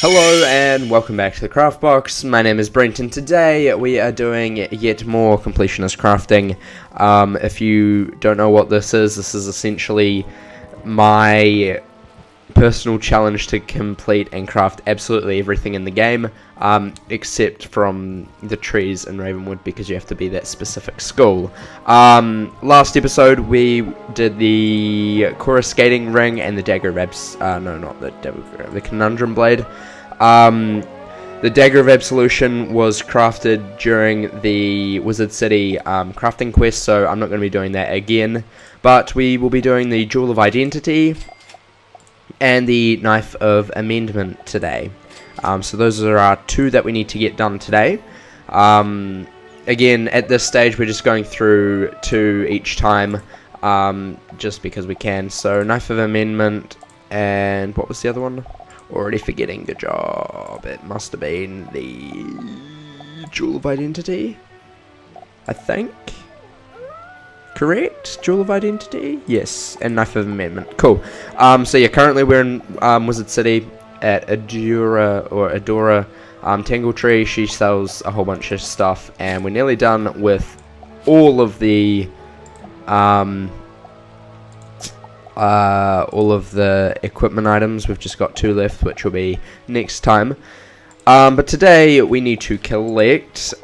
Hello and welcome back to the Craft Box. My name is Brent and today we are doing yet more Completionist crafting. If you don't know what this is essentially my personal challenge to complete and craft absolutely everything in the game, except from the trees in Ravenwood because you have to be that specific school. Last episode we did the coruscating ring and the dagger of the conundrum blade. The dagger of absolution was crafted during the Wizard City crafting quest, so I'm not going to be doing that again, but we will be doing the jewel of identity and the knife of amendment today. So those are our two that we need to get done today. Again, at this stage we're just going through two each time, just because we can. So knife of amendment, and what was the other one? Already forgetting the job. It must have been the jewel of identity, I think. Correct? Jewel of Identity? Yes, and Knife of Amendment. Cool. So yeah, currently we're in Wizard City at Adora Tangle Tree. She sells a whole bunch of stuff, and we're nearly done with all of the equipment items. We've just got two left, which will be next time. But today we need to collect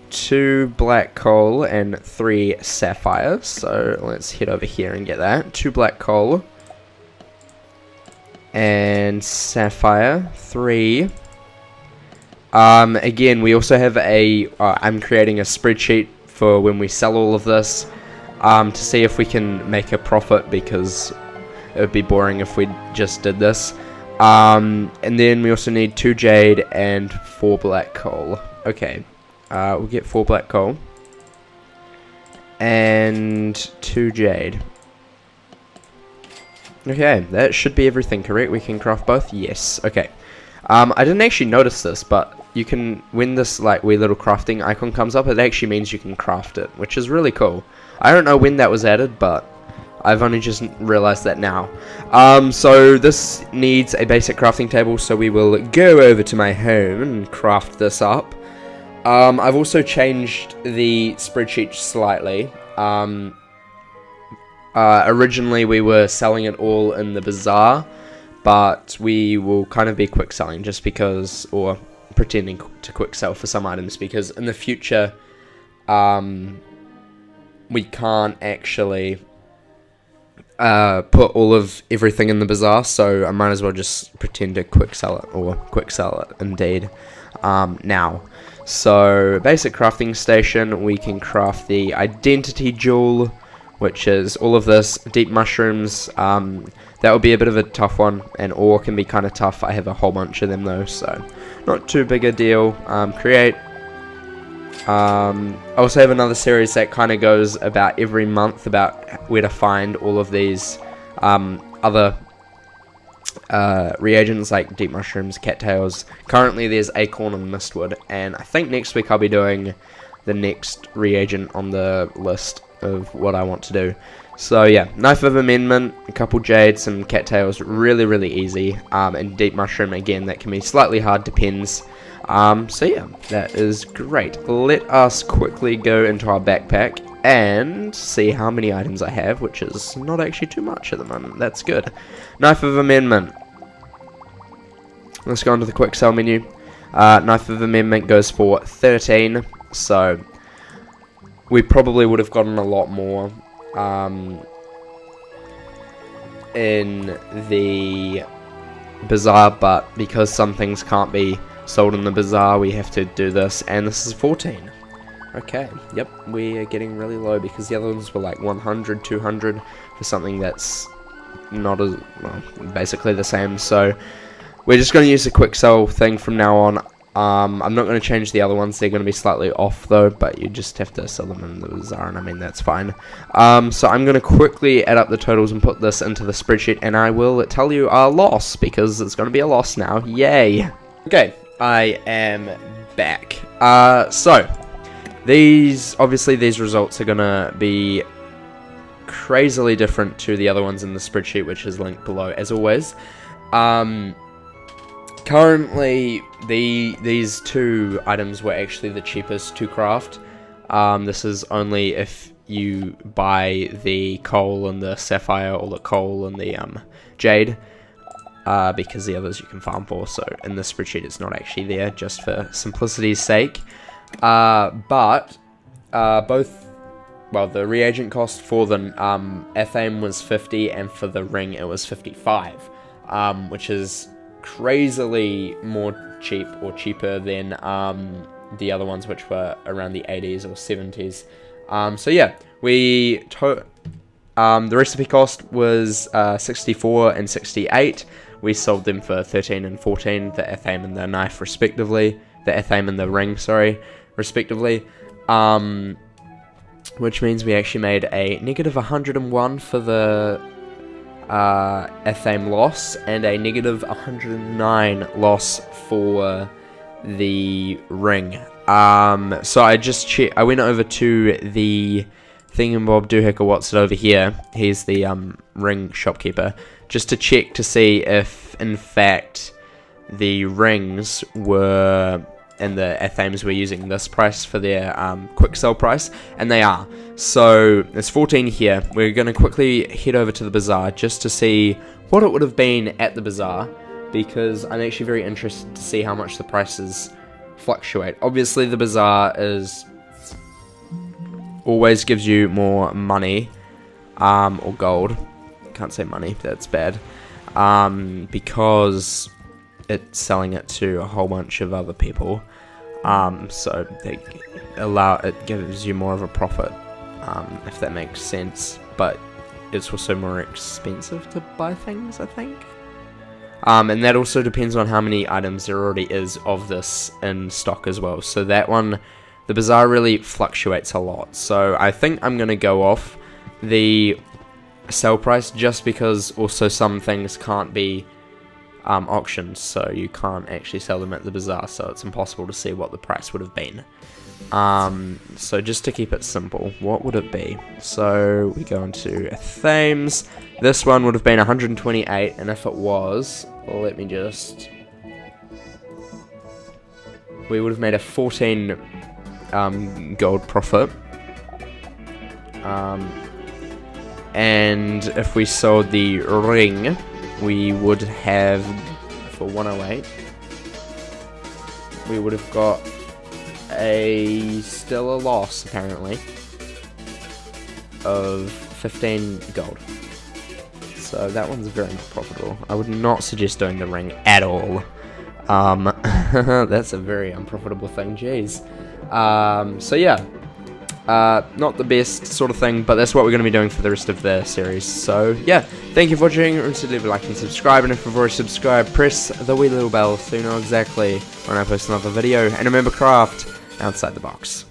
2 black coal and 3 sapphires, so let's head over here and get that. 2 black coal and sapphire, 3. Again, we also have I'm creating a spreadsheet for when we sell all of this, to see if we can make a profit, because it would be boring if we just did this. And then we also need 2 jade and 4 black coal. Okay. We'll get 4 black coal and 2 jade. Okay, that should be everything, correct? We can craft both? Yes. Okay. I didn't actually notice this, but you can, when this like wee little crafting icon comes up, it actually means you can craft it, which is really cool. I don't know when that was added, but I've only just realized that now. So this needs a basic crafting table, so we will go over to my home and craft this up. I've also changed the spreadsheet slightly. Originally we were selling it all in the Bazaar, but we will kind of be quick selling just because, or pretending to quick sell for some items, because in the future we can't actually put all of everything in the Bazaar, so I might as well just pretend to quick sell it, or quick sell it indeed, now. So, basic crafting station, we can craft the identity jewel, which is all of this, deep mushrooms. That would be a bit of a tough one, and ore can be kind of tough. I have a whole bunch of them though, so not too big a deal. Create. I also have another series that kind of goes about every month about where to find all of these other reagents like deep mushrooms, cattails. Currently there's acorn and mistwood, and I think next week I'll be doing the next reagent on the list of what I want to do. So yeah, knife of amendment, a couple jades, some cattails, really easy, and deep mushroom, again, that can be slightly hard, depends. So yeah, that is great. Let us quickly go into our backpack and see how many items I have, which is not actually too much at the moment. That's good. Knife of amendment. Let's go into the quick sell menu. Knife of amendment goes for 13, so we probably would have gotten a lot more in the Bazaar, but because some things can't be sold in the Bazaar, we have to do this, and this is 14. Okay, yep, we are getting really low because the other ones were like 100, 200 for something that's not as, well, basically the same. So we're just going to use the quick sell thing from now on. I'm not going to change the other ones, they're going to be slightly off though, but you just have to sell them in the Bazaar, and I mean, that's fine. So I'm going to quickly add up the totals and put this into the spreadsheet, and I will tell you our loss, because it's going to be a loss now. Yay! Okay, I am back. So these results are gonna be crazily different to the other ones in the spreadsheet, which is linked below as always. currently, these two items were actually the cheapest to craft. This is only if you buy the coal and the sapphire, or the coal and the jade, because the others you can farm for. So in this spreadsheet it's not actually there, just for simplicity's sake. But both, well, the reagent cost for the athame was 50, and for the ring it was 55, which is crazily more cheaper than the other ones, which were around the 80s or 70s. So yeah, the recipe cost was 64 and 68. We sold them for 13 and 14, the athame and the knife respectively, the athame and the ring, sorry, respectively. Which means we actually made a negative 101 for the athame loss, and a negative 109 loss for the ring. So I went over to the thingamabob doohickle what's it over here. He's the ring shopkeeper, just to check to see if in fact the rings were and the athames were using this price for their quick sell price, and they are. So there's 14 here. We're going to quickly head over to the bazaar just to see what it would have been at the bazaar, because I'm actually very interested to see how much the prices fluctuate. Obviously the bazaar always gives you more money, or gold. Can't say money, that's bad, because it's selling it to a whole bunch of other people, so it gives you more of a profit, if that makes sense, but it's also more expensive to buy things, I think. And that also depends on how many items there already is of this in stock as well. So that one, the bazaar really fluctuates a lot. So I think I'm going to go off the sell price, just because also some things can't be auctioned, so you can't actually sell them at the bazaar, so it's impossible to see what the price would have been. So just to keep it simple, what would it be? So we go into athames. This one would have been 128, and if it was, let me just, we would have made a 14 gold profit. And if we sold the ring, we would have, for 108, we would have got still a loss, apparently, of 15 gold. So that one's very profitable. I would not suggest doing the ring at all. That's a very unprofitable thing, jeez. So yeah, not the best sort of thing, but that's what we're going to be doing for the rest of the series. So yeah, thank you for watching. Remember to leave a like and subscribe, and if you've already subscribed, press the wee little bell so you know exactly when I post another video. And remember, craft outside the box.